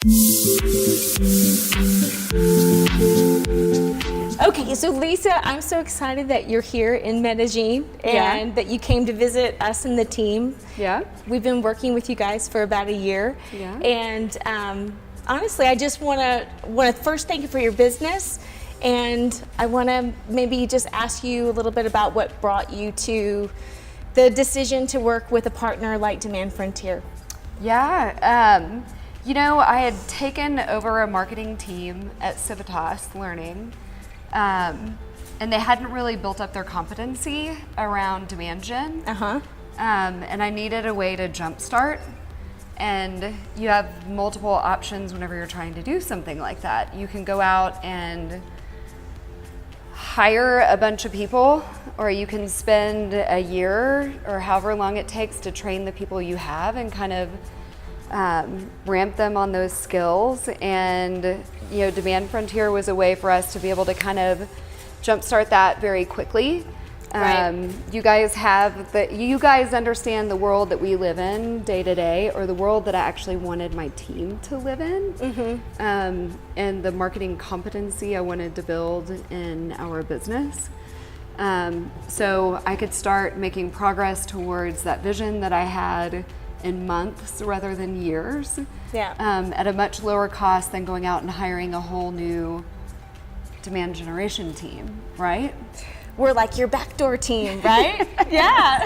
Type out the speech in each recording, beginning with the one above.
Okay, so Lisa, I'm so excited that you're here in Medellin and that you came to visit us and the team. Yeah. We've been working with you guys for about a year. Yeah. And honestly, I just want to first thank you for your business, and I want to maybe just ask you a little bit about what brought you to the decision to work with a partner like Demand Frontier. Yeah. I had taken over a marketing team at Civitas Learning, and they hadn't really built up their competency around demand gen. And I needed a way to jumpstart. And you have multiple options whenever you're trying to do something like that. You can go out and hire a bunch of people, or you can spend a year or however long it takes to train the people you have and kind of ramp them on those skills. And Demand Frontier was a way for us to be able to kind of jumpstart that very quickly. Right. You guys understand the world that we live in day to day, or the world that I actually wanted my team to live in, and the marketing competency I wanted to build in our business. So I could start making progress towards that vision that I had in months rather than years, at a much lower cost than going out and hiring a whole new demand generation team, right? We're like your backdoor team, right? Yeah.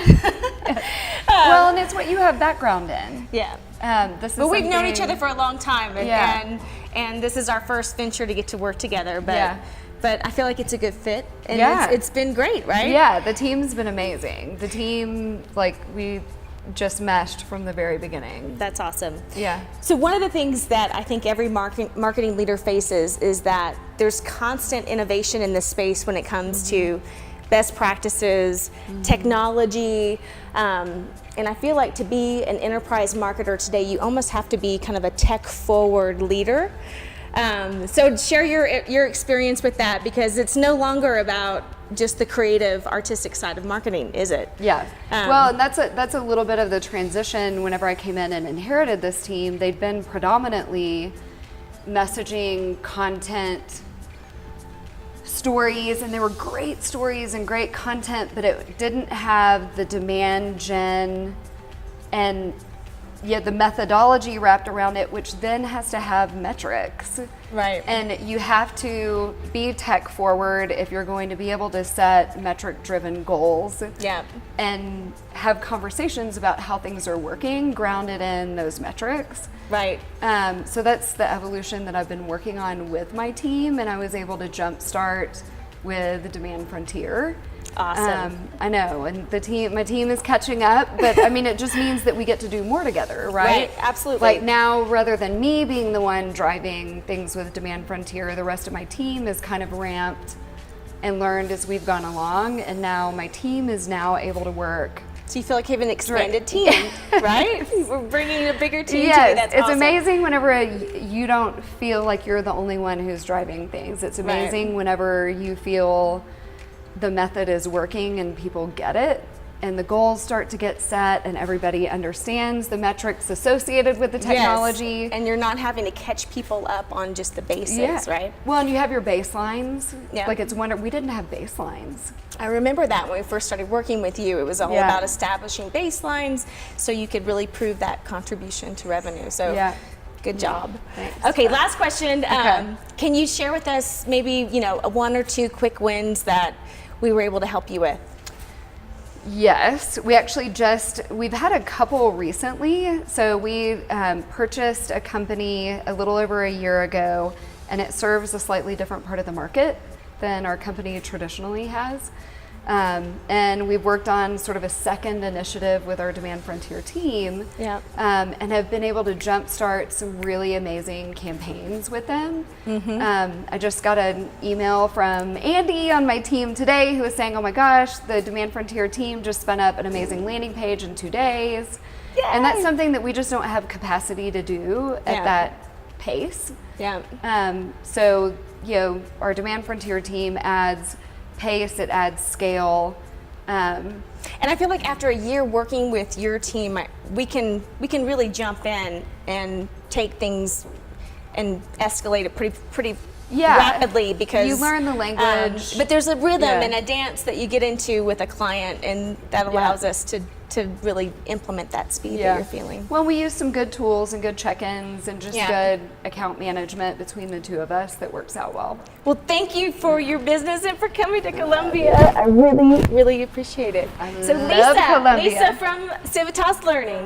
Well, and it's what you have background in. Yeah. But we've known each other for a long time, and this is our first venture to get to work together. But I feel like it's a good fit, and it's been great, right? Yeah, the team's been amazing. The team, we just meshed from the very beginning. That's awesome. Yeah. So one of the things that I think every marketing leader faces is that there's constant innovation in this space when it comes to best practices, technology, and I feel like to be an enterprise marketer today, you almost have to be kind of a tech-forward leader. So share your experience with that, because it's no longer about just the creative, artistic side of marketing, is it? Yeah. Well, and that's a little bit of the transition. Whenever I came in and inherited this team, they'd been predominantly messaging, content, stories, and they were great stories and great content, but it didn't have the demand gen and the methodology wrapped around it, which then has to have metrics. Right. And you have to be tech forward if you're going to be able to set metric driven goals. Yeah. And have conversations about how things are working, grounded in those metrics. Right. So that's the evolution that I've been working on with my team, and I was able to jumpstart with Demand Frontier. Awesome. I know, and my team is catching up, but I mean, it just means that we get to do more together, right? Right, absolutely. Like now, rather than me being the one driving things with Demand Frontier, the rest of my team is kind of ramped and learned as we've gone along, and now my team is now able to work. So you feel like you have an expanded team, right? We're bringing a bigger team to you. That's it's awesome. amazing whenever you don't feel like you're the only one who's driving things. It's amazing whenever you feel the method is working and people get it, and the goals start to get set and everybody understands the metrics associated with the technology. Yes. And you're not having to catch people up on just the basics, right? Well, and you have your baselines. Yeah. Like we didn't have baselines. I remember that when we first started working with you, it was all about establishing baselines so you could really prove that contribution to revenue. So good job. Thanks. Okay, last question. Can you share with us maybe, one or two quick wins that we were able to help you with? Yes, we've had a couple recently. So we purchased a company a little over a year ago, and it serves a slightly different part of the market than our company traditionally has. And we've worked on sort of a second initiative with our Demand Frontier team, and have been able to jumpstart some really amazing campaigns with them. I just got an email from Andy on my team today who was saying, oh my gosh, the Demand Frontier team just spun up an amazing landing page in 2 days. Yay! And that's something that we just don't have capacity to do at that pace. So, our Demand Frontier team adds pace, it adds scale. And I feel like after a year working with your team, we can really jump in and take things and escalate it pretty Yeah. rapidly, because You learn the language. but there's a rhythm Yeah. and a dance that you get into with a client, and that allows us to really implement that speed that you're feeling. Well, we use some good tools and good check-ins and just Yeah. good account management between the two of us that works out well. Well, thank you for your business and for coming to Columbia. I really, really appreciate it. I So love Columbia. Lisa from Civitas Learning.